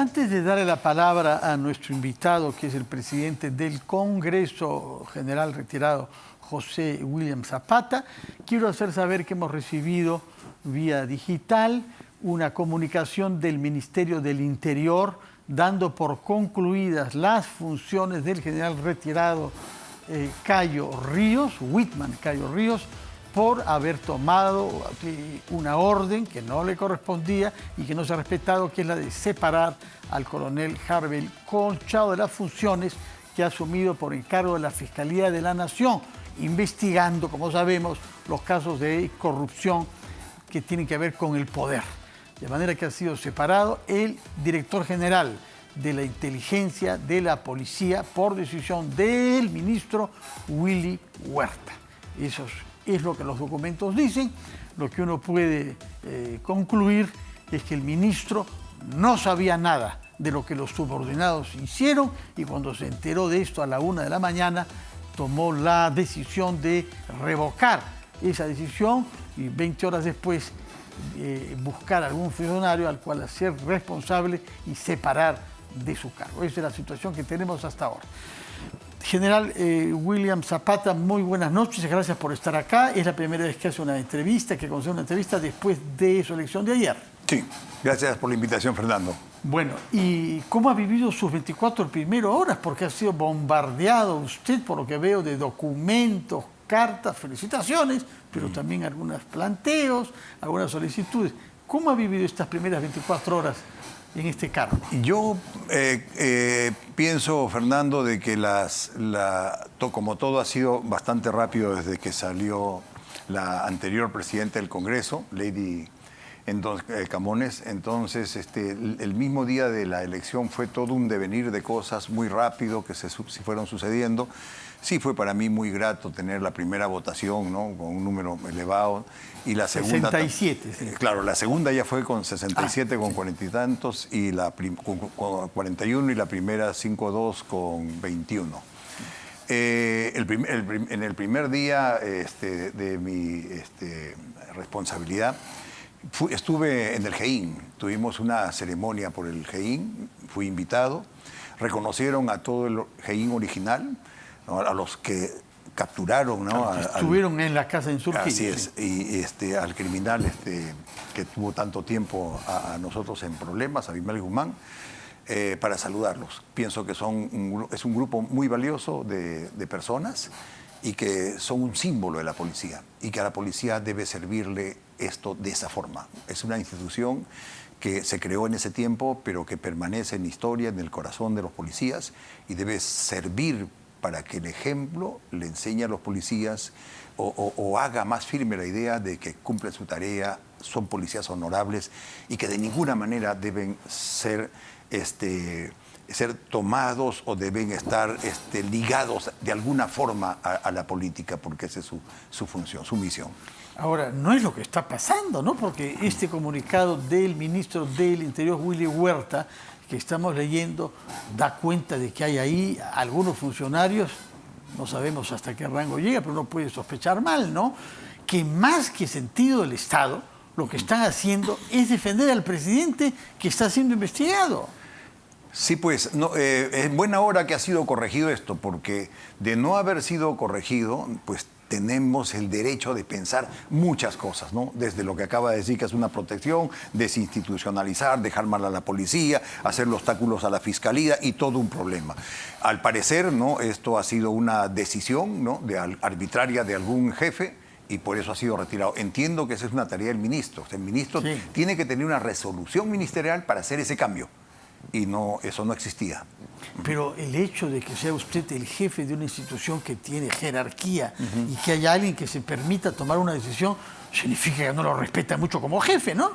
Antes de darle la palabra a nuestro invitado, que es el presidente del Congreso, general retirado José William Zapata, quiero hacer saber que hemos recibido vía digital una comunicación del Ministerio del Interior dando por concluidas las funciones del general retirado Cayo Ríos, Whitman Cayo Ríos, por haber tomado una orden que no le correspondía y que no se ha respetado, que es la de separar al coronel Harvey Colchado de las funciones que ha asumido por encargo de la Fiscalía de la Nación, investigando, como sabemos, los casos de corrupción que tienen que ver con el poder. De manera que ha sido separado el director general de la inteligencia de la policía por decisión del ministro Willy Huerta. Eso es lo que los documentos dicen. Lo que uno puede concluir es que el ministro no sabía nada de lo que los subordinados hicieron y cuando se enteró de esto a la 1 de la mañana tomó la decisión de revocar esa decisión y 20 horas después buscar a algún funcionario al cual hacer responsable y separar de su cargo. Esa es la situación que tenemos hasta ahora. General William Zapata, muy buenas noches, gracias por estar acá. Es la primera vez que hace una entrevista, que concede una entrevista después de su elección de ayer. Sí, gracias por la invitación, Fernando. Bueno, ¿y cómo ha vivido sus 24 primeras horas? Porque ha sido bombardeado usted, por lo que veo, de documentos, cartas, felicitaciones, pero también algunos planteos, algunas solicitudes. ¿Cómo ha vivido estas primeras 24 horas en este cargo? Yo pienso, Fernando, de que como todo ha sido bastante rápido desde que salió la anterior presidenta del Congreso, Lady Camones. Entonces, el mismo día de la elección fue todo un devenir de cosas muy rápido que se fueron sucediendo. Sí, fue para mí muy grato tener la primera votación, ¿no?, con un número elevado. Y la segunda... 67. Sí. Claro, la segunda ya fue con 67, con 40 y tantos, y con 41, y la primera 5-2 con 21. En el primer día de mi responsabilidad, estuve en el GEIN. Tuvimos una ceremonia por el GEIN, fui invitado. Reconocieron a todo el GEIN original, ¿no?, a los que capturaron, ¿no? Estuvieron en la casa de Insurgente. Así es, y al criminal que tuvo tanto tiempo a nosotros en problemas, a Abimael Guzmán, para saludarlos. Pienso que es un grupo muy valioso de personas y que son un símbolo de la policía y que a la policía debe servirle esto de esa forma. Es una institución que se creó en ese tiempo, pero que permanece en la historia, en el corazón de los policías y debe servir para que el ejemplo le enseñe a los policías o haga más firme la idea de que cumplen su tarea, son policías honorables y que de ninguna manera deben ser tomados o deben estar ligados de alguna forma a la política, porque esa es su función, su misión. Ahora, no es lo que está pasando, ¿no? Porque este comunicado del ministro del Interior, Willy Huerta, que estamos leyendo, da cuenta de que hay ahí algunos funcionarios, no sabemos hasta qué rango llega, pero uno puede sospechar mal, ¿no?, que más que sentido del Estado, lo que están haciendo es defender al presidente que está siendo investigado. Sí, pues, no, es buena hora que ha sido corregido esto, porque de no haber sido corregido, pues tenemos el derecho de pensar muchas cosas, ¿no? Desde lo que acaba de decir, que es una protección, desinstitucionalizar, dejar mal a la policía, hacerle obstáculos a la fiscalía y todo un problema. Al parecer, ¿no?, esto ha sido una decisión, ¿no?, arbitraria de algún jefe, y por eso ha sido retirado. Entiendo que esa es una tarea del ministro. El ministro tiene que tener una resolución ministerial para hacer ese cambio. Y no, eso no existía. Pero el hecho de que sea usted el jefe de una institución que tiene jerarquía y que haya alguien que se permita tomar una decisión, significa que no lo respeta mucho como jefe, ¿no?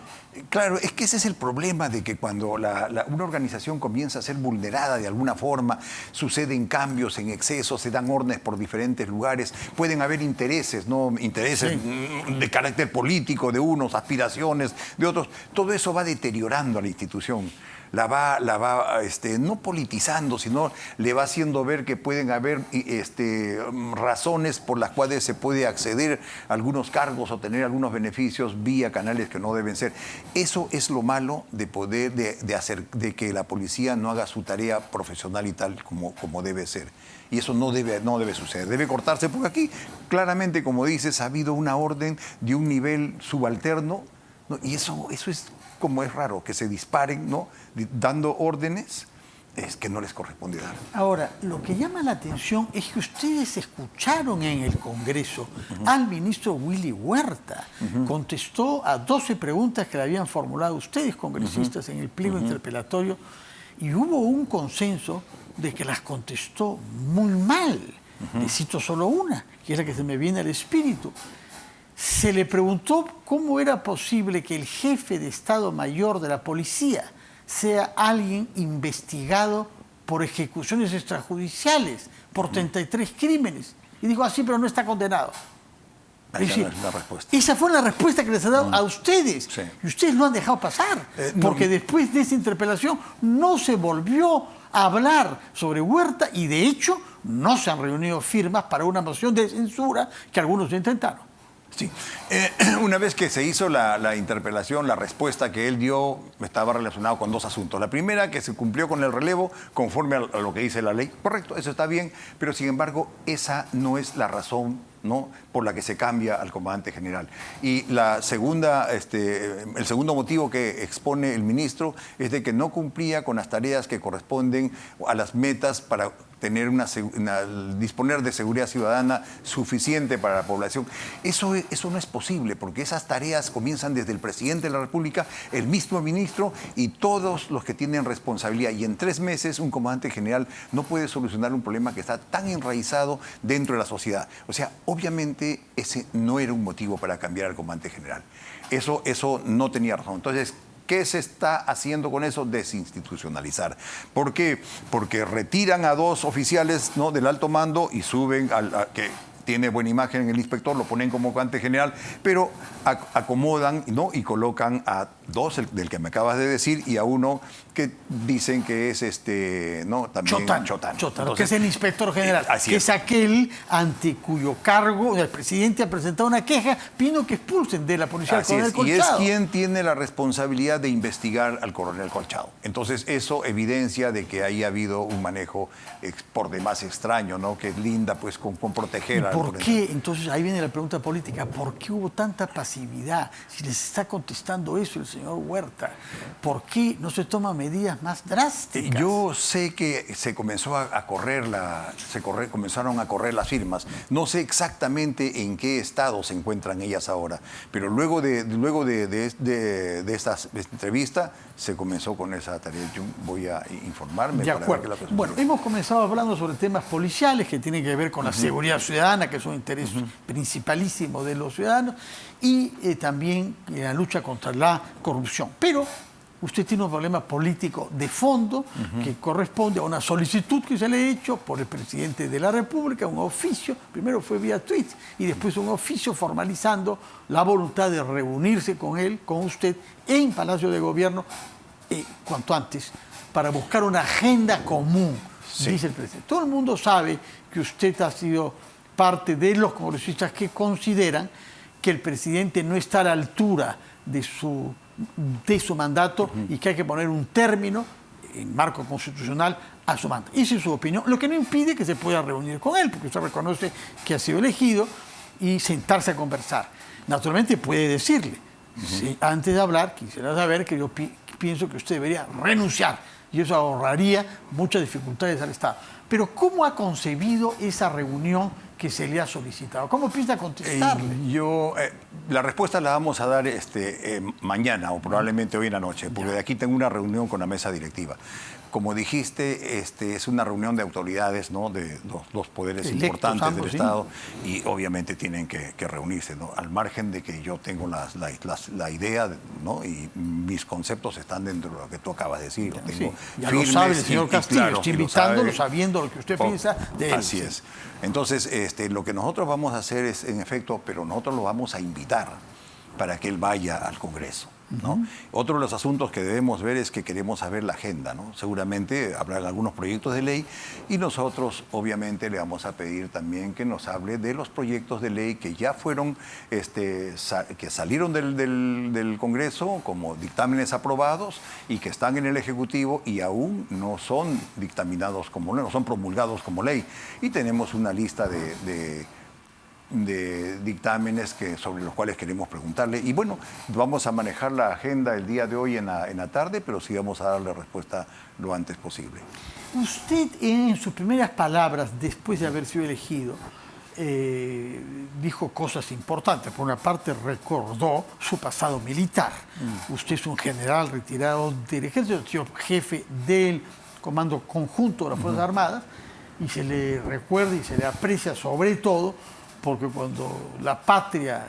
Claro, es que ese es el problema de que cuando una organización comienza a ser vulnerada de alguna forma, suceden cambios en exceso, se dan órdenes por diferentes lugares, pueden haber intereses, ¿no? Intereses de carácter político de unos, aspiraciones de otros. Todo eso va deteriorando a la institución. no politizando, sino le va haciendo ver que pueden haber razones por las cuales se puede acceder a algunos cargos o tener algunos beneficios vía canales que no deben ser. Eso es lo malo de que la policía no haga su tarea profesional y tal como debe ser. Y eso no debe suceder. Debe cortarse, porque aquí, claramente, como dices, ha habido una orden de un nivel subalterno, ¿no? Y eso es como es raro, que se disparen, ¿no? Dando órdenes es que no les corresponde dar. Ahora, lo que llama la atención es que ustedes escucharon en el Congreso al ministro Willy Huerta. Contestó a 12 preguntas que le habían formulado ustedes, congresistas, en el pliego interpelatorio, y hubo un consenso de que las contestó muy mal. Le cito solo una, que es la que se me viene al espíritu. Se le preguntó cómo era posible que el jefe de Estado Mayor de la policía sea alguien investigado por ejecuciones extrajudiciales, por 33 crímenes. Y dijo, así, pero no está condenado. Es decir, esa fue la respuesta que les ha dado a ustedes. Sí. Y ustedes lo han dejado pasar. Porque después de esa interpelación no se volvió a hablar sobre Huerta y, de hecho, no se han reunido firmas para una moción de censura que algunos intentaron. Sí. Una vez que se hizo la interpelación, la respuesta que él dio estaba relacionada con dos asuntos. La primera, que se cumplió con el relevo conforme a lo que dice la ley. Correcto, eso está bien, pero sin embargo, esa no es la razón, ¿no?, por la que se cambia al comandante general. Y la segunda, el segundo motivo que expone el ministro es de que no cumplía con las tareas que corresponden a las metas para tener disponer de seguridad ciudadana suficiente para la población. Eso no es posible, porque esas tareas comienzan desde el presidente de la República, el mismo ministro y todos los que tienen responsabilidad. Y en 3 meses un comandante general no puede solucionar un problema que está tan enraizado dentro de la sociedad. O sea, obviamente ese no era un motivo para cambiar al comandante general. Eso no tenía razón. Entonces, ¿qué se está haciendo con eso? Desinstitucionalizar. ¿Por qué? Porque retiran a 2 oficiales, ¿no?, del alto mando y suben que tiene buena imagen en el inspector, lo ponen como comandante general, pero acomodan, ¿no?, y colocan a 2, del que me acabas de decir, y a uno que dicen que es ¿no?, también Chotán. Entonces, que es el inspector general, que es aquel ante cuyo cargo el presidente ha presentado una queja pidiendo que expulsen de la policía al coronel Colchado. Y es quien tiene la responsabilidad de investigar al coronel Colchado. Entonces eso evidencia de que ahí ha habido un manejo por demás extraño, ¿no?, que linda pues con proteger al ¿Por qué? Entonces ahí viene la pregunta política. ¿Por qué hubo tanta pasividad? Si les está contestando eso el señor Huerta, ¿por qué no se toman medidas más drásticas? Yo sé que se comenzó comenzaron a correr las firmas. No sé exactamente en qué estado se encuentran ellas ahora, pero luego de esta entrevista se comenzó con esa tarea. Yo voy a informarme. De acuerdo. Bueno, hemos comenzado hablando sobre temas policiales que tienen que ver con la seguridad ciudadana, que es un interés principalísimo de los ciudadanos, y también la lucha contra la corrupción. Pero usted tiene un problema político de fondo que corresponde a una solicitud que se le ha hecho por el presidente de la República, un oficio, primero fue vía tweet y después un oficio formalizando la voluntad de reunirse con él, con usted, en Palacio de Gobierno cuanto antes, para buscar una agenda común, dice el presidente. Todo el mundo sabe que usted ha sido parte de los congresistas que consideran que el presidente no está a la altura de su mandato y que hay que poner un término en marco constitucional a su mandato. Esa es su opinión, lo que no impide que se pueda reunir con él, porque usted reconoce que ha sido elegido, y sentarse a conversar. Naturalmente puede decirle, antes de hablar, quisiera saber que yo pienso que usted debería renunciar, y eso ahorraría muchas dificultades al Estado. Pero ¿cómo ha concebido esa reunión que se le ha solicitado? ¿Cómo piensa contestarle? La respuesta la vamos a dar mañana o probablemente hoy en la noche, porque de aquí tengo una reunión con la mesa directiva. Como dijiste, es una reunión de autoridades, ¿no?, de los poderes electos, importantes ambos, del Estado, y obviamente tienen que reunirse, ¿no?, al margen de que yo tengo la idea, ¿no?, y mis conceptos están dentro de lo que tú acabas de decir. Tengo ya lo sabe el señor Castillo, claro, estoy invitándolo sabiendo lo que usted piensa de él. Así es. Entonces, lo que nosotros vamos a hacer es, en efecto, pero nosotros lo vamos a invitar para que él vaya al Congreso. ¿no? Otro de los asuntos que debemos ver es que queremos saber la agenda, ¿no? Seguramente habrá algunos proyectos de ley y nosotros obviamente le vamos a pedir también que nos hable de los proyectos de ley que ya fueron, que salieron del Congreso como dictámenes aprobados y que están en el Ejecutivo y aún no son dictaminados como ley, no son promulgados como ley. Y tenemos una lista de dictámenes sobre los cuales queremos preguntarle. Y bueno, vamos a manejar la agenda el día de hoy en la tarde, pero sí vamos a darle respuesta lo antes posible. Usted, en sus primeras palabras, después de haber sido elegido, dijo cosas importantes. Por una parte, recordó su pasado militar. Usted es un general retirado del Ejército, ha sido jefe del Comando Conjunto de las Fuerzas Armadas, y se le recuerda y se le aprecia sobre todo porque cuando la patria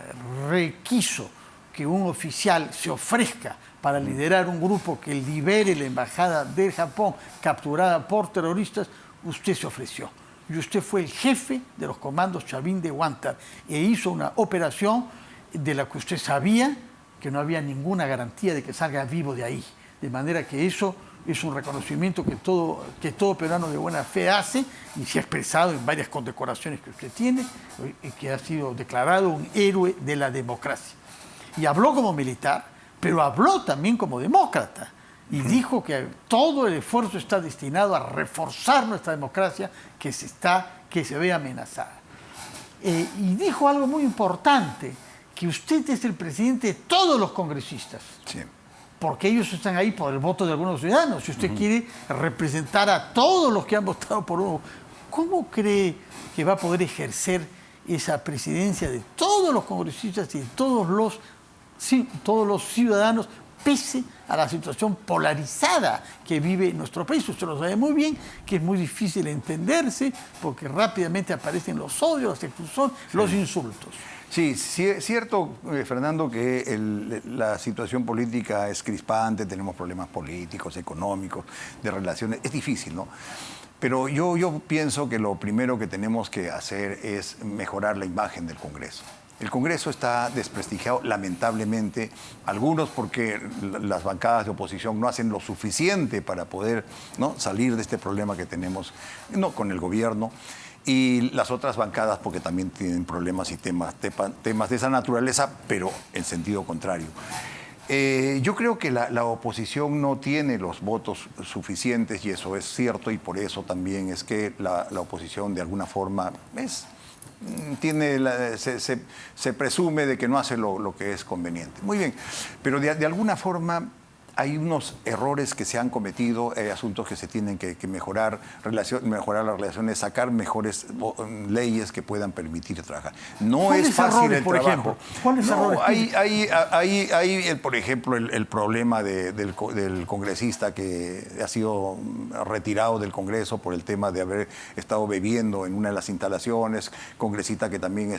requiso que un oficial se ofrezca para liderar un grupo que libere la embajada de Japón capturada por terroristas, usted se ofreció. Y usted fue el jefe de los comandos Chavín de Huántar e hizo una operación de la que usted sabía que no había ninguna garantía de que salga vivo de ahí. De manera que eso es un reconocimiento que todo peruano de buena fe hace y se ha expresado en varias condecoraciones que usted tiene, y que ha sido declarado un héroe de la democracia. Y habló como militar, pero habló también como demócrata y dijo que todo el esfuerzo está destinado a reforzar nuestra democracia que se ve amenazada. Y dijo algo muy importante, que usted es el presidente de todos los congresistas. Sí. Porque ellos están ahí por el voto de algunos ciudadanos. Si usted quiere representar a todos los que han votado por uno, ¿cómo cree que va a poder ejercer esa presidencia de todos los congresistas y de todos los ciudadanos, pese a la situación polarizada que vive nuestro país? Usted lo sabe muy bien, que es muy difícil entenderse, porque rápidamente aparecen los odios, las exclusiones, los insultos. Sí, es cierto, Fernando, que la situación política es crispante, tenemos problemas políticos, económicos, de relaciones, es difícil, ¿no? Pero yo pienso que lo primero que tenemos que hacer es mejorar la imagen del Congreso. El Congreso está desprestigiado, lamentablemente, algunos porque las bancadas de oposición no hacen lo suficiente para poder, ¿no?, salir de este problema que tenemos, no, con el gobierno. Y las otras bancadas porque también tienen problemas y temas de esa naturaleza, pero en sentido contrario. Yo creo que la oposición no tiene los votos suficientes y eso es cierto, y por eso también es que la oposición de alguna forma se presume de que no hace lo que es conveniente. Muy bien, pero de alguna forma hay unos errores que se han cometido, asuntos que se tienen que mejorar, mejorar las relaciones, sacar mejores leyes que puedan permitir trabajar. No es fácil el trabajo. ¿Cuáles errores? Hay por ejemplo, el problema del congresista que ha sido retirado del Congreso por el tema de haber estado bebiendo en una de las instalaciones, congresista que también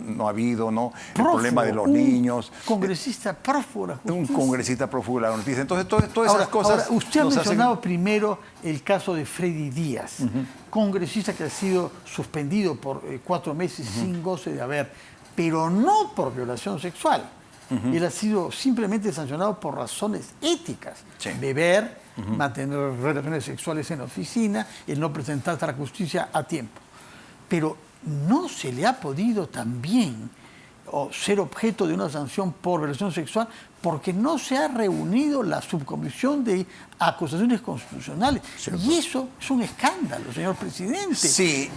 no ha habido, ¿no? El problema de los niños. Congresista prófugo de la justicia. Un congresista prófugo de la noticia. Entonces, todas esas cosas... Ahora, usted ha mencionado primero el caso de Freddy Díaz, congresista que ha sido suspendido por 4 meses sin goce de haber, pero no por violación sexual. Él ha sido simplemente sancionado por razones éticas. Sí. Beber, mantener relaciones sexuales en la oficina, el no presentarse a la justicia a tiempo. Pero no se le ha podido también ser objeto de una sanción por violación sexual porque no se ha reunido la subcomisión de acusaciones constitucionales. ¿Cierto? Y eso es un escándalo, señor presidente. Sí,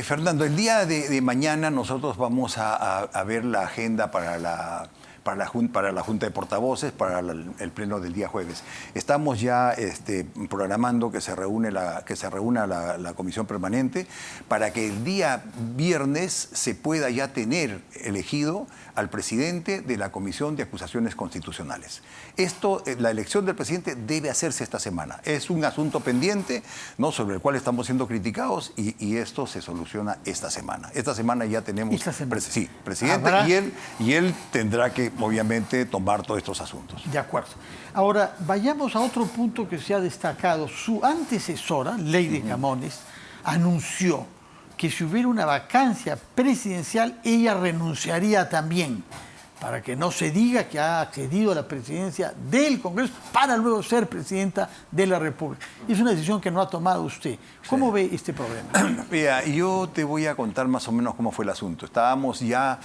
Fernando, el día de mañana nosotros vamos a ver la agenda para la Junta de Portavoces, para el pleno del día jueves. Estamos ya programando que se reúna la comisión permanente para que el día viernes se pueda ya tener elegido al presidente de la Comisión de Acusaciones Constitucionales. La elección del presidente debe hacerse esta semana. Es un asunto pendiente, ¿no?, sobre el cual estamos siendo criticados y esto se soluciona esta semana. Esta semana ya tenemos presidente y él tendrá que, obviamente, tomar todos estos asuntos. De acuerdo. Ahora, vayamos a otro punto que se ha destacado. Su antecesora, Lady Camones, anunció que si hubiera una vacancia presidencial, ella renunciaría también. para que no se diga que ha accedido a la presidencia del Congreso para luego ser presidenta de la República. Es una decisión que no ha tomado usted. ¿Cómo ve este problema? Mira, yo te voy a contar más o menos cómo fue el asunto. Estábamos ya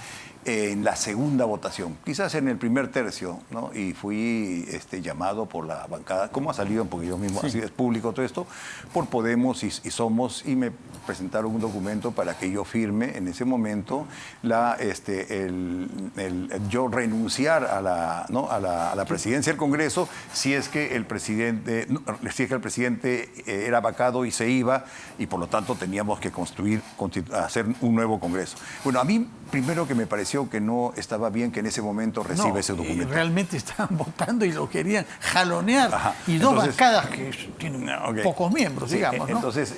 en la segunda votación, quizás en el primer tercio, ¿no? Y fui llamado por la bancada, ¿cómo ha salido? Porque yo mismo, así es público todo esto, por Podemos y Somos, y me presentaron un documento para que yo firme en ese momento yo renunciar a la presidencia del Congreso si es que el presidente era vacado y se iba, y por lo tanto teníamos que hacer un nuevo Congreso. Bueno, a mí primero que me pareció que no estaba bien que en ese momento reciba ese documento. Realmente estaban votando y lo querían jalonear. Ajá. Y dos bancadas que tienen pocos miembros, digamos, ¿no? Entonces,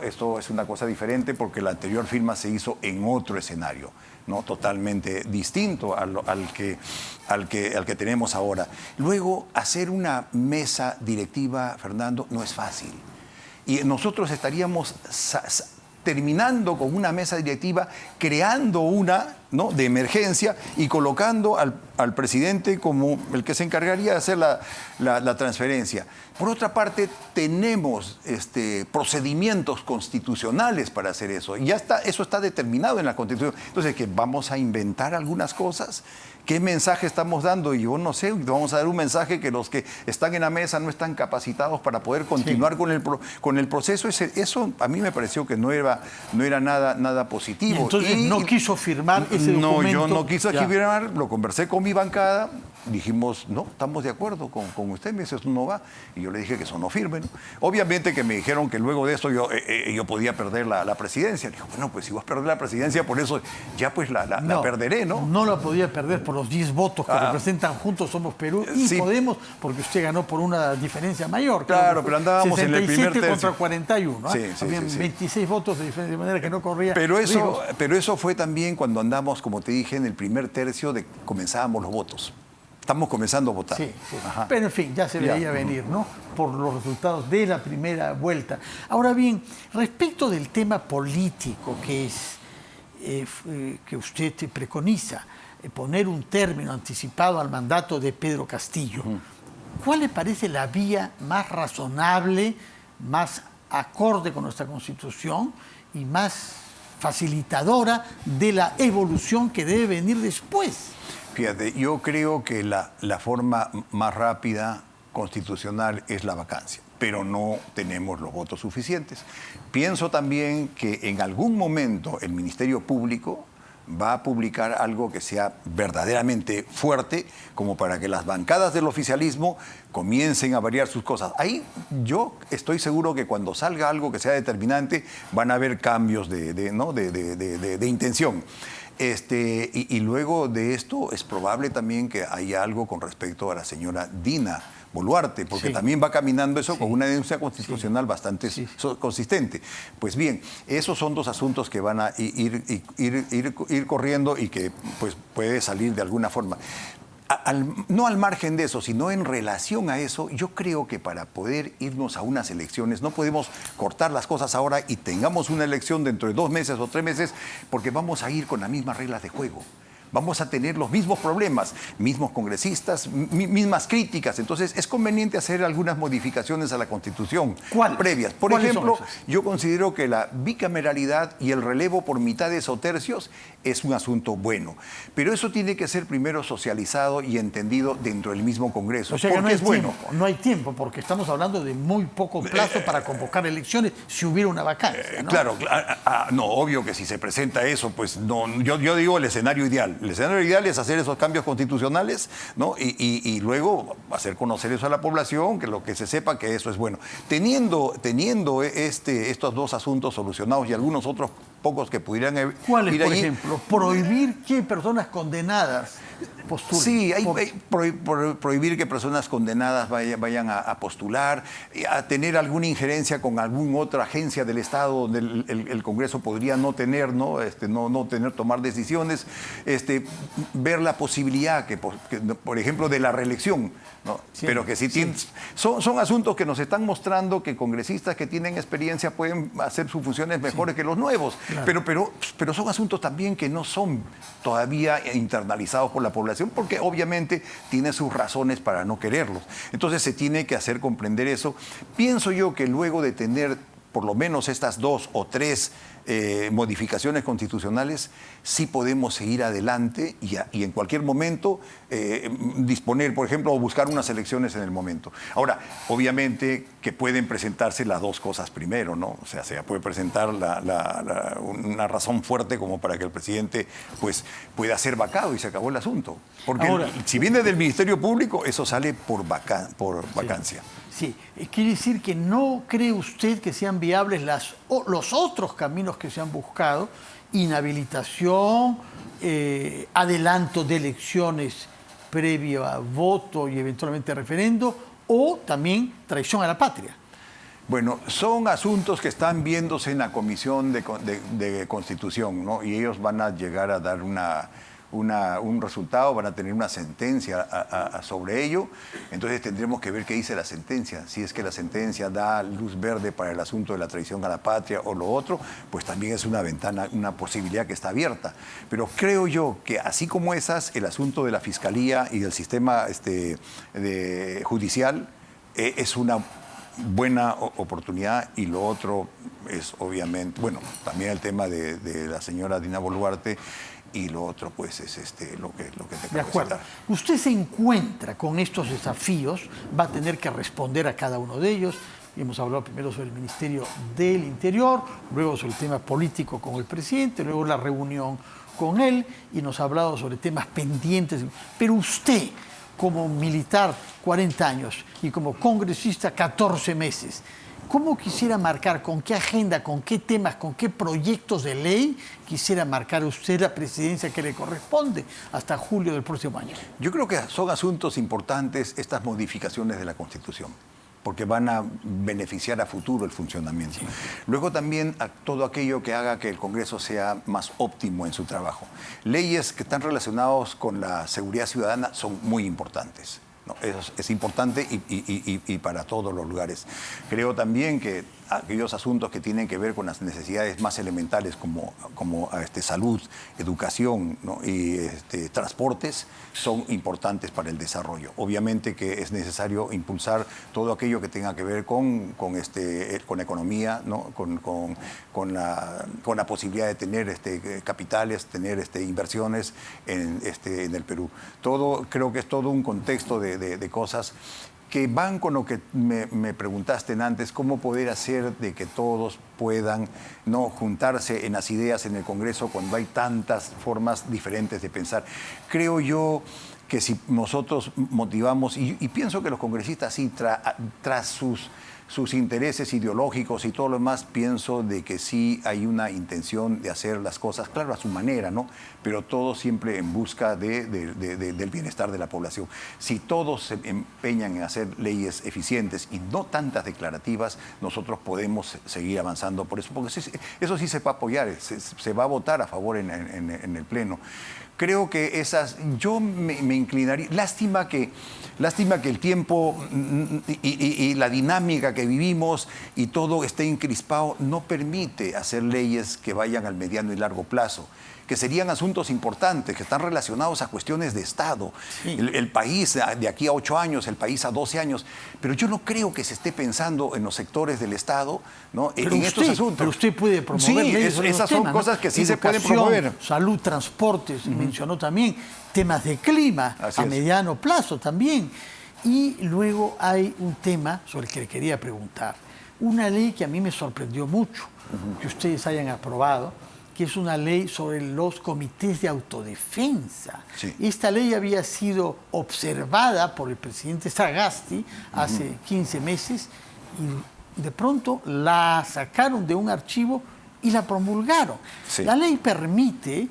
esto es una cosa diferente porque la anterior firma se hizo en otro escenario, ¿no? Totalmente distinto al que tenemos ahora. Luego, hacer una mesa directiva, Fernando, no es fácil. Y nosotros estaríamos terminando con una mesa directiva, creando una, ¿no?, de emergencia y colocando al presidente como el que se encargaría de hacer la transferencia. Por otra parte, tenemos procedimientos constitucionales para hacer eso. Y eso está determinado en la Constitución. Entonces, ¿que vamos a inventar algunas cosas? ¿Qué mensaje estamos dando? Y yo no sé, vamos a dar un mensaje que los que están en la mesa no están capacitados para poder continuar con el proceso. Eso a mí me pareció que no era nada positivo. ¿Y entonces no quiso firmar ese documento? No, yo no quise firmar, lo conversé con mi bancada, dijimos, no, estamos de acuerdo con usted, me dice, eso no va. Y yo le dije que eso no firme, ¿no? Obviamente que me dijeron que luego de eso yo podía perder la presidencia. Le dije, bueno, pues si vos perdés la presidencia, por eso ya pues la perderé, ¿no? No la podía perder por los 10 votos que representan Juntos Somos Perú y Podemos, porque usted ganó por una diferencia mayor. Claro, pero andábamos en el primer tercio. 67 contra 41, ¿eh? Habían 26 votos de diferencia, de manera que no corría. Pero eso fue también cuando andamos, como te dije, en el primer tercio comenzábamos los votos. Estamos comenzando a votar. Sí. Pero en fin, ya se veía venir, ¿no? Por los resultados de la primera vuelta. Ahora bien, respecto del tema político que usted preconiza, poner un término anticipado al mandato de Pedro Castillo, ¿cuál le parece la vía más razonable, más acorde con nuestra Constitución y más facilitadora de la evolución que debe venir después? Fíjate, yo creo que la forma más rápida constitucional es la vacancia, pero no tenemos los votos suficientes. Pienso también que en algún momento el Ministerio Público va a publicar algo que sea verdaderamente fuerte, como para que las bancadas del oficialismo comiencen a variar sus cosas. Ahí yo estoy seguro que cuando salga algo que sea determinante, van a haber cambios de intención. Y luego de esto es probable también que haya algo con respecto a la señora Dina Boluarte, porque también va caminando eso con una denuncia constitucional bastante consistente. Pues bien, esos son dos asuntos que van a ir corriendo y que pues puede salir de alguna forma. No al margen de eso, sino en relación a eso, yo creo que para poder irnos a unas elecciones no podemos cortar las cosas ahora y tengamos una elección dentro de 2 meses o 3 meses, porque vamos a ir con las mismas reglas de juego. Vamos a tener los mismos problemas, mismos congresistas, mismas críticas. Entonces, es conveniente hacer algunas modificaciones a la Constitución previas. Por ejemplo, yo considero que la bicameralidad y el relevo por mitades o tercios es un asunto bueno. Pero eso tiene que ser primero socializado y entendido dentro del mismo Congreso. O sea que no es bueno. No hay tiempo, porque estamos hablando de muy poco plazo para convocar elecciones si hubiera una vacancia, ¿no? Claro, no, obvio que si se presenta eso, pues no. Yo digo el escenario ideal. El escenario ideal es hacer esos cambios constitucionales, ¿no? Y luego hacer conocer eso a la población, que lo que se sepa que eso es bueno. Teniendo estos dos asuntos solucionados y algunos otros pocos que pudieran ir ahí. ¿Cuáles, por ejemplo? Prohibir que personas condenadas postulen. Sí, prohibir que personas condenadas vayan a postular, a tener alguna injerencia con alguna otra agencia del Estado donde el Congreso podría no tener, tomar decisiones, ver la posibilidad que, por ejemplo, de la reelección, ¿no? Sí, pero que son asuntos que nos están mostrando que congresistas que tienen experiencia pueden hacer sus funciones mejores que los nuevos, claro. pero son asuntos también que no son todavía internalizados por la la población, porque obviamente tiene sus razones para no quererlos. Entonces se tiene que hacer comprender eso. Pienso yo que luego de tener por lo menos estas 2 o 3 modificaciones constitucionales, sí podemos seguir adelante y en cualquier momento disponer, por ejemplo, o buscar unas elecciones en el momento. Ahora, obviamente que pueden presentarse las 2 cosas primero, ¿no? O sea, se puede presentar una razón fuerte como para que el presidente pues, pueda ser vacado y se acabó el asunto. Porque ahora, si viene del Ministerio Público, eso sale por vacancia. Sí, quiere decir que no cree usted que sean viables los otros caminos que se han buscado, inhabilitación, adelanto de elecciones previo a voto y eventualmente referendo, o también traición a la patria. Bueno, son asuntos que están viéndose en la Comisión de Constitución, ¿no? Y ellos van a llegar a dar un resultado, van a tener una sentencia sobre ello. Entonces tendremos que ver qué dice la sentencia. Si es que la sentencia da luz verde para el asunto de la traición a la patria o lo otro, pues también es una ventana, una posibilidad que está abierta. Pero creo yo que así como esas, el asunto de la Fiscalía y del sistema judicial es una buena oportunidad, y lo otro es obviamente, bueno, también el tema de la señora Dina Boluarte. Y lo otro, pues, es lo que te de acuerdo. Citar. Usted se encuentra con estos desafíos, va a tener que responder a cada uno de ellos. Hemos hablado primero sobre el Ministerio del Interior, luego sobre el tema político con el presidente, luego la reunión con él, y nos ha hablado sobre temas pendientes. Pero usted, como militar 40 años y como congresista 14 meses, ¿cómo quisiera marcar, con qué agenda, con qué temas, con qué proyectos de ley quisiera marcar usted la presidencia que le corresponde hasta julio del próximo año? Yo creo que son asuntos importantes estas modificaciones de la Constitución, porque van a beneficiar a futuro el funcionamiento. Sí. Luego también a todo aquello que haga que el Congreso sea más óptimo en su trabajo. Leyes que están relacionadas con la seguridad ciudadana son muy importantes. No, eso es importante y para todos los lugares. Creo también que aquellos asuntos que tienen que ver con las necesidades más elementales como salud, educación, ¿no? Y transportes son importantes para el desarrollo. Obviamente que es necesario impulsar todo aquello que tenga que ver con economía, ¿no? con la posibilidad de tener capitales, tener inversiones en el Perú. Creo que es todo un contexto de cosas que van con lo que me preguntaste antes, cómo poder hacer de que todos puedan no juntarse en las ideas en el Congreso cuando hay tantas formas diferentes de pensar. Creo yo que si nosotros motivamos, y pienso que los congresistas sí, tras sus intereses ideológicos y todo lo demás, pienso de que sí hay una intención de hacer las cosas, claro, a su manera, ¿no? Pero todo siempre en busca del bienestar de la población. Si todos se empeñan en hacer leyes eficientes y no tantas declarativas, nosotros podemos seguir avanzando por eso, porque eso sí se va a apoyar, se va a votar a favor en el Pleno. Creo que yo me inclinaría, lástima que el tiempo y la dinámica que vivimos y todo esté encrispado no permite hacer leyes que vayan al mediano y largo plazo, que serían asuntos importantes, que están relacionados a cuestiones de Estado. Sí. El país de aquí a 8 años, el país a 12 años. Pero yo no creo que se esté pensando en los sectores del Estado, ¿no? En estos asuntos. Pero usted puede promover leyes sobre esas son temas, cosas, ¿no? Que sí se pueden promover. Salud, transportes, mencionó también. Temas de clima a mediano plazo también. Y luego hay un tema sobre el que le quería preguntar. Una ley que a mí me sorprendió mucho, que ustedes hayan aprobado, que es una ley sobre los comités de autodefensa. Sí. Esta ley había sido observada por el presidente Sagasti hace 15 meses y de pronto la sacaron de un archivo y la promulgaron. Sí. La ley permite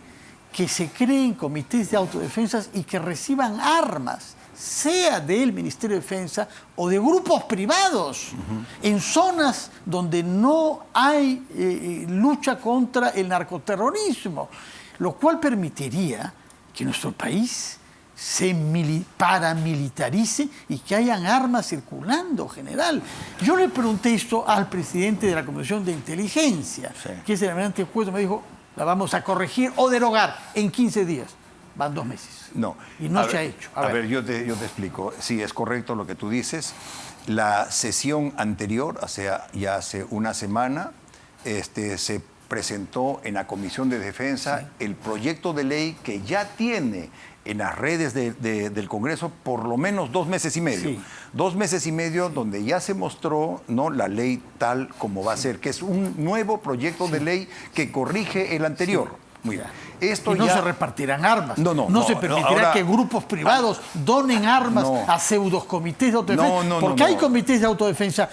que se creen comités de autodefensa y que reciban armas, sea del Ministerio de Defensa o de grupos privados, en zonas donde no hay lucha contra el narcoterrorismo, lo cual permitiría que nuestro país se paramilitarice y que hayan armas circulando, general. Yo le pregunté esto al presidente de la Comisión de Inteligencia, que es el almirante Cueto, me dijo, la vamos a corregir o derogar en 15 días. van 2 meses. No. Y no se ha hecho. A ver, yo te explico. Sí, es correcto lo que tú dices. La sesión anterior, ya hace una semana, se presentó en la Comisión de Defensa el proyecto de ley que ya tiene en las redes del Congreso por lo menos 2 meses y medio. Sí. 2 meses y medio donde ya se mostró, ¿no?, la ley tal como va a ser, que es un nuevo proyecto de ley que corrige el anterior. Muy bien. Esto y no ya se repartirán armas. No se permitirá ahora, que grupos privados donen armas a pseudos comités de autodefensa. Porque hay comités de autodefensa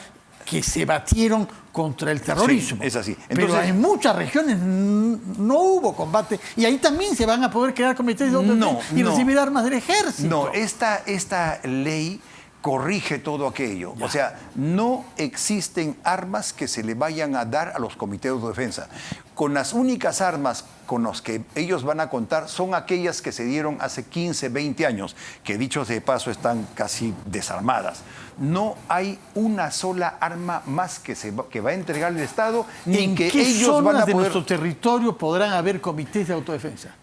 que se batieron contra el terrorismo. Sí, es así. Entonces, pero en muchas regiones no hubo combate. Y ahí también se van a poder crear comités de autodefensa y recibir armas del ejército. No, esta ley corrige todo aquello. Ya. O sea, no existen armas que se le vayan a dar a los comités de autodefensa. Con las únicas armas con las que ellos van a contar son aquellas que se dieron hace 15, 20 años, que dichos de paso están casi desarmadas. No hay una sola arma más que va a entregar el Estado, ni que ellos van a poder... de nuestro territorio podrán haber comités de autodefensa?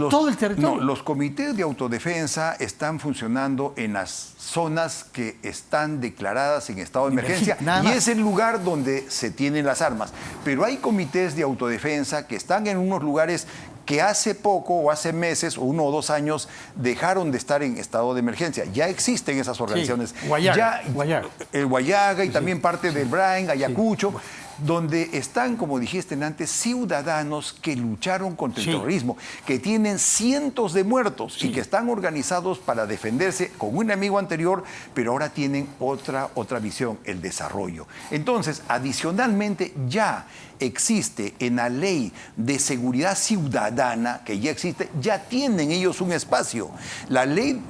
¿Todo el territorio? No, los comités de autodefensa están funcionando en las zonas que están declaradas en estado de emergencia y es el lugar donde se tienen las armas. Pero hay comités de autodefensa que están en unos lugares que hace poco o hace meses o 1 o 2 años dejaron de estar en estado de emergencia. Ya existen esas organizaciones. Sí, Guayaga. El Guayaga y también parte del Brain, Ayacucho. Sí. Donde están, como dijiste antes, ciudadanos que lucharon contra el terrorismo, que tienen cientos de muertos y que están organizados para defenderse con un enemigo anterior, pero ahora tienen otra visión, el desarrollo. Entonces, adicionalmente, ya existe en la ley de seguridad ciudadana, que ya existe, ya tienen ellos un espacio. La ley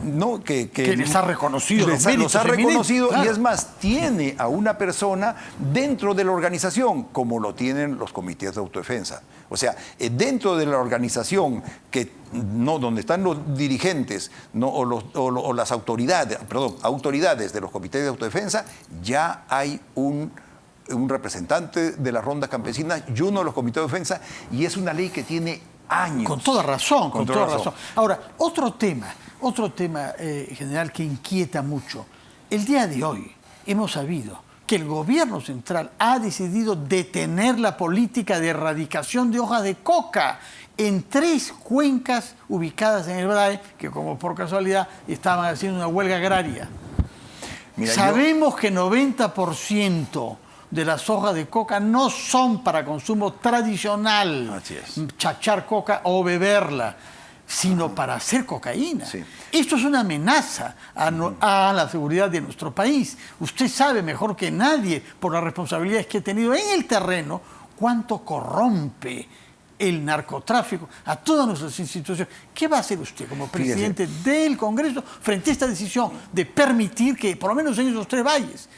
que les ha reconocido los ha reconocido, claro. Y es más, tiene a una persona dentro de la organización, como lo tienen los comités de autodefensa. O sea, dentro de la organización donde están los dirigentes o las autoridades de los comités de autodefensa, ya hay un representante de la ronda campesina y uno de los comités de defensa, y es una ley que tiene años. Con toda razón, con toda razón. Ahora, otro tema, general, que inquieta mucho. El día de hoy hemos sabido que el gobierno central ha decidido detener la política de erradicación de hojas de coca en 3 cuencas ubicadas en el Brae, que como por casualidad estaban haciendo una huelga agraria. Mira, sabemos que 90% de las hojas de coca no son para consumo tradicional, así es, chachar coca o beberla, sino para hacer cocaína. Sí. Esto es una amenaza a la seguridad de nuestro país. Usted sabe mejor que nadie, por las responsabilidades que he tenido en el terreno, cuánto corrompe el narcotráfico a todas nuestras instituciones. ¿Qué va a hacer usted como presidente del Congreso frente a esta decisión de permitir que, por lo menos en esos 3 valles,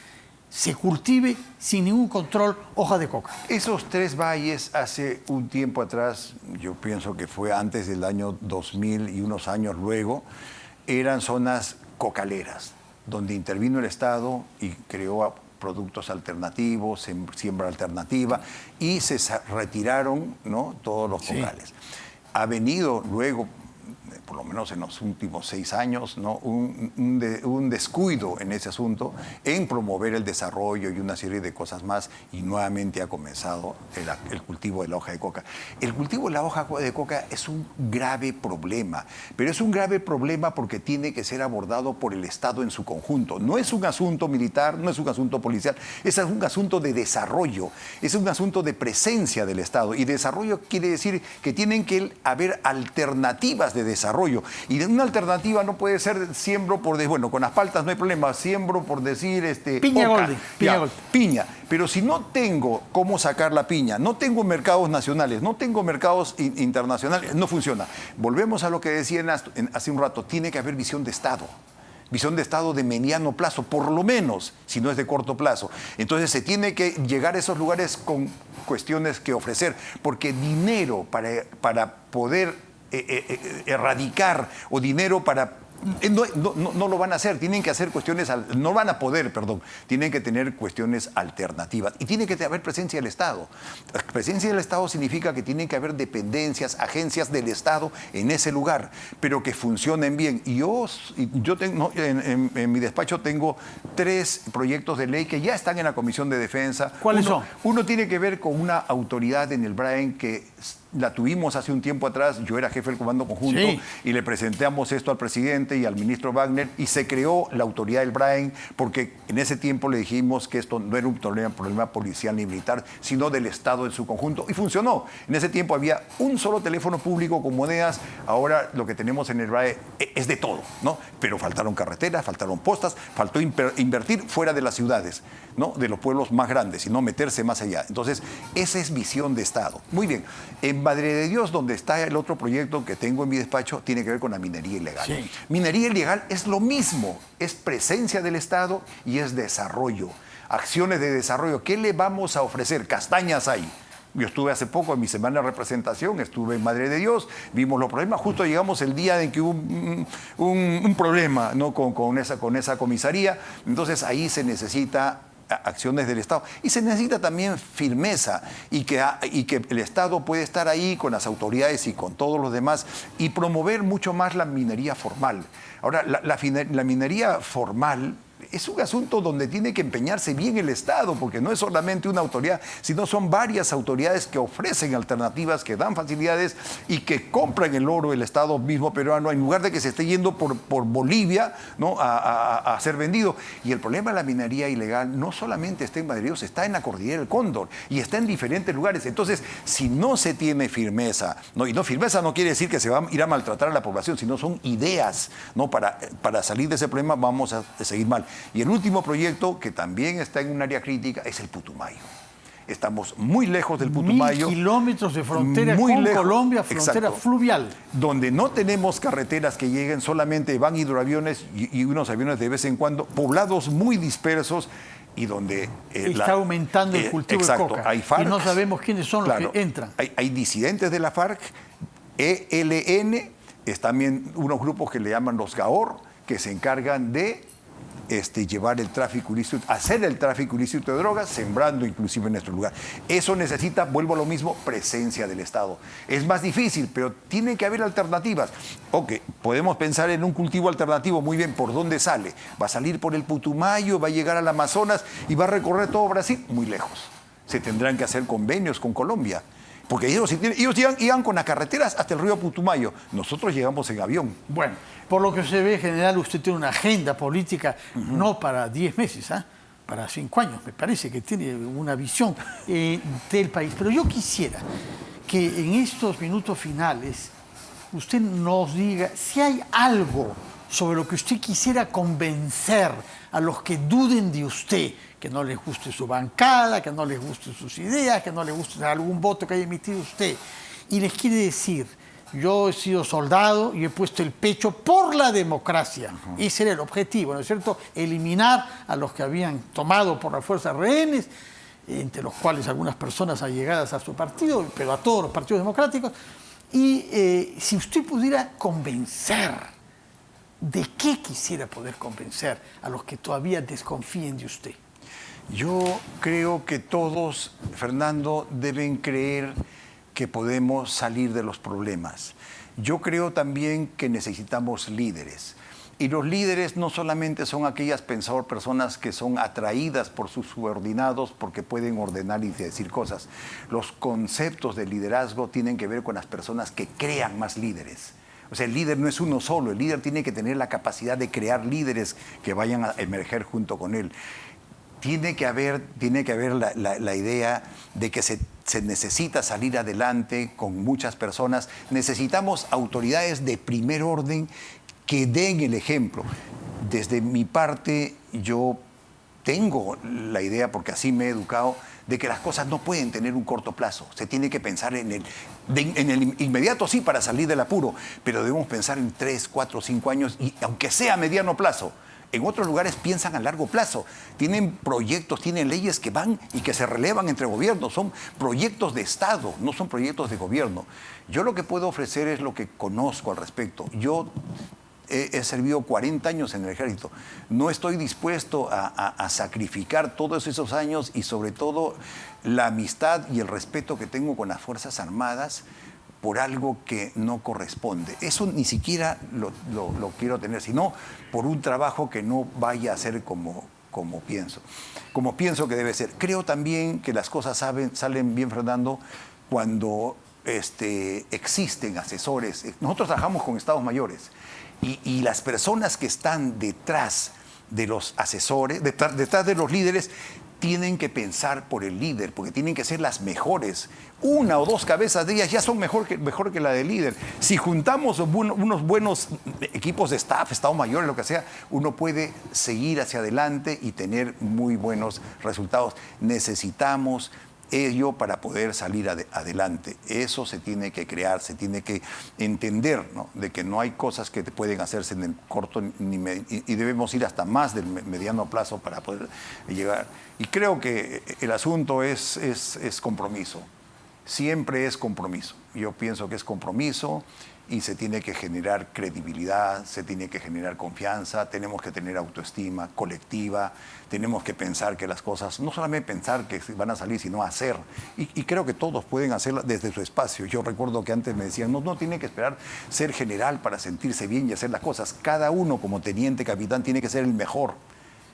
se cultive sin ningún control hoja de coca? Esos 3 valles hace un tiempo atrás, yo pienso que fue antes del año 2000 y unos años luego, eran zonas cocaleras, donde intervino el Estado y creó productos alternativos, siembra alternativa, y se retiraron, ¿no?, todos los cocales. Ha venido luego, por lo menos en los últimos 6 años, ¿no?, un descuido en ese asunto, en promover el desarrollo y una serie de cosas más, y nuevamente ha comenzado el cultivo de la hoja de coca. El cultivo de la hoja de coca es un grave problema, pero es un grave problema porque tiene que ser abordado por el Estado en su conjunto. No es un asunto militar, no es un asunto policial, es un asunto de desarrollo, es un asunto de presencia del Estado, y desarrollo quiere decir que tienen que haber alternativas de desarrollo. Y una alternativa no puede ser siembro por... Bueno, con las paltas no hay problema, siembro por decir... piña oca, golden, piña. Pero si no tengo cómo sacar la piña, no tengo mercados nacionales, no tengo mercados internacionales, no funciona. Volvemos a lo que decían hace un rato, tiene que haber visión de Estado. Visión de Estado de mediano plazo, por lo menos, si no es de corto plazo. Entonces se tiene que llegar a esos lugares con cuestiones que ofrecer, porque dinero para poder erradicar, o dinero para No lo van a hacer, tienen que hacer cuestiones, no van a poder, perdón, tienen que tener cuestiones alternativas y tiene que haber presencia del Estado. La presencia del Estado significa que tienen que haber dependencias, agencias del Estado en ese lugar, pero que funcionen bien. Y yo tengo, en mi despacho tengo 3 proyectos de ley que ya están en la Comisión de Defensa. ¿Cuáles son? Uno tiene que ver con una autoridad en el Braen que la tuvimos hace un tiempo atrás, yo era jefe del Comando Conjunto, sí, y le presentamos esto al presidente y al ministro Wagner y se creó la autoridad del Braen porque en ese tiempo le dijimos que esto no era un problema policial ni militar, sino del Estado en su conjunto y funcionó. En ese tiempo había un solo teléfono público con monedas, ahora lo que tenemos en el Braen es de todo, ¿no? Pero faltaron carreteras, faltaron postas, faltó invertir fuera de las ciudades, ¿no? De los pueblos más grandes y no meterse más allá. Entonces, esa es visión de Estado. Muy bien. En Madre de Dios, donde está el otro proyecto que tengo en mi despacho, tiene que ver con la minería ilegal. Sí. Minería ilegal es lo mismo, es presencia del Estado y es desarrollo, acciones de desarrollo. ¿Qué le vamos a ofrecer? Castañas hay. Yo estuve hace poco en mi semana de representación, estuve en Madre de Dios, vimos los problemas, justo llegamos el día en que hubo un problema, ¿no? con esa comisaría, entonces ahí se necesita acciones del Estado. Y se necesita también firmeza y que el Estado puede estar ahí con las autoridades y con todos los demás y promover mucho más la minería formal. Ahora, la minería formal es un asunto donde tiene que empeñarse bien el Estado, porque no es solamente una autoridad, sino son varias autoridades que ofrecen alternativas, que dan facilidades y que compran el oro el Estado mismo peruano, en lugar de que se esté yendo por Bolivia, ¿no? a ser vendido. Y el problema de la minería ilegal no solamente está en Madre de Dios, está en la Cordillera del Cóndor y está en diferentes lugares. Entonces, si no se tiene firmeza, ¿no? Y no firmeza no quiere decir que se va a ir a maltratar a la población, sino son ideas, ¿no? Para salir de ese problema vamos a seguir mal. Y el último proyecto, que también está en un área crítica, es el Putumayo. Estamos muy lejos del Putumayo. 1000 kilómetros de frontera con Colombia, frontera fluvial. Donde no tenemos carreteras que lleguen, solamente van hidroaviones y unos aviones de vez en cuando, poblados muy dispersos y donde... está aumentando el cultivo de coca. Hay FARC, y no sabemos quiénes son los que entran. Hay disidentes de la FARC, ELN, están también unos grupos que le llaman los GAOR, que se encargan de llevar el tráfico ilícito, hacer el tráfico ilícito de drogas, sembrando inclusive en nuestro lugar. Eso necesita, vuelvo a lo mismo, presencia del Estado. Es más difícil, pero tiene que haber alternativas. Ok, podemos pensar en un cultivo alternativo, muy bien, ¿por dónde sale? ¿Va a salir por el Putumayo, va a llegar al Amazonas y va a recorrer todo Brasil? Muy lejos. Se tendrán que hacer convenios con Colombia. Porque ellos llegan con las carreteras hasta el río Putumayo. Nosotros llegamos en avión. Bueno, por lo que se ve, general, usted tiene una agenda política no para 10 meses, para 5 años. Me parece que tiene una visión del país. Pero yo quisiera que en estos minutos finales usted nos diga si hay algo sobre lo que usted quisiera convencer a los que duden de usted, que no les guste su bancada, que no les gusten sus ideas, que no les guste algún voto que haya emitido usted. Y les quiere decir, yo he sido soldado y he puesto el pecho por la democracia. Ese era el objetivo, ¿no es cierto? Eliminar a los que habían tomado por la fuerza rehenes, entre los cuales algunas personas allegadas a su partido, pero a todos los partidos democráticos. Y si usted pudiera convencer, ¿de qué quisiera poder convencer a los que todavía desconfíen de usted? Yo creo que todos, Fernando, deben creer que podemos salir de los problemas. Yo creo también que necesitamos líderes. Y los líderes no solamente son aquellas personas que son atraídas por sus subordinados porque pueden ordenar y decir cosas. Los conceptos de liderazgo tienen que ver con las personas que crean más líderes. O sea, el líder no es uno solo, el líder tiene que tener la capacidad de crear líderes que vayan a emerger junto con él. Tiene que haber la idea de que se necesita salir adelante con muchas personas. Necesitamos autoridades de primer orden que den el ejemplo. Desde mi parte, yo tengo la idea, porque así me he educado, de que las cosas no pueden tener un corto plazo. Se tiene que pensar en el inmediato, sí, para salir del apuro, pero debemos pensar en 3, 4, 5 años, y aunque sea a mediano plazo. En otros lugares piensan a largo plazo. Tienen proyectos, tienen leyes que van y que se relevan entre gobiernos. Son proyectos de Estado, no son proyectos de gobierno. Yo lo que puedo ofrecer es lo que conozco al respecto. Yo he servido 40 años en el ejército. No estoy dispuesto a sacrificar todos esos años y sobre todo la amistad y el respeto que tengo con las Fuerzas Armadas por algo que no corresponde. Eso ni siquiera lo quiero tener, sino por un trabajo que no vaya a ser como pienso que debe ser. Creo también que las cosas salen bien, Fernando, cuando existen asesores. Nosotros trabajamos con estados mayores y las personas que están detrás de los asesores, detrás de los líderes, tienen que pensar por el líder, porque tienen que ser las mejores. Una o dos cabezas de ellas ya son mejor que la del líder. Si juntamos unos buenos equipos de staff, estado mayor, lo que sea, uno puede seguir hacia adelante y tener muy buenos resultados. Necesitamos ello para poder salir adelante. Eso se tiene que crear, se tiene que entender, ¿no?, de que no hay cosas que pueden hacerse en el corto y debemos ir hasta más del mediano plazo para poder llegar. Y creo que el asunto es compromiso. Siempre es compromiso. Yo pienso que es compromiso y se tiene que generar credibilidad, se tiene que generar confianza, tenemos que tener autoestima colectiva, tenemos que pensar que las cosas, no solamente pensar que van a salir, sino hacer. Y creo que todos pueden hacerlo desde su espacio. Yo recuerdo que antes me decían, no tiene que esperar ser general para sentirse bien y hacer las cosas. Cada uno como teniente capitán tiene que ser el mejor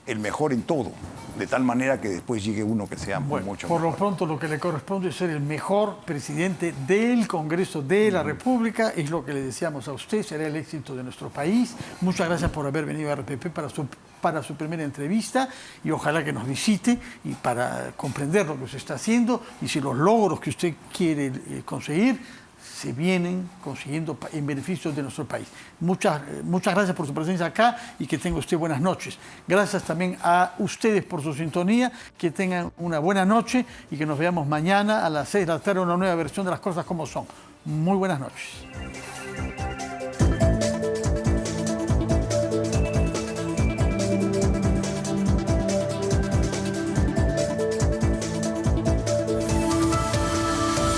en todo, de tal manera que después llegue uno que sea mucho mejor. Por lo pronto lo que le corresponde es ser el mejor presidente del Congreso de la República, es lo que le deseamos a usted, será el éxito de nuestro país. Muchas gracias por haber venido a RPP para su primera entrevista y ojalá que nos visite y para comprender lo que usted está haciendo y si los logros que usted quiere conseguir se vienen consiguiendo en beneficio de nuestro país. Muchas gracias por su presencia acá y que tenga usted buenas noches. Gracias también a ustedes por su sintonía, que tengan una buena noche y que nos veamos mañana a las 6 de la tarde, una nueva versión de Las Cosas Como Son. Muy buenas noches.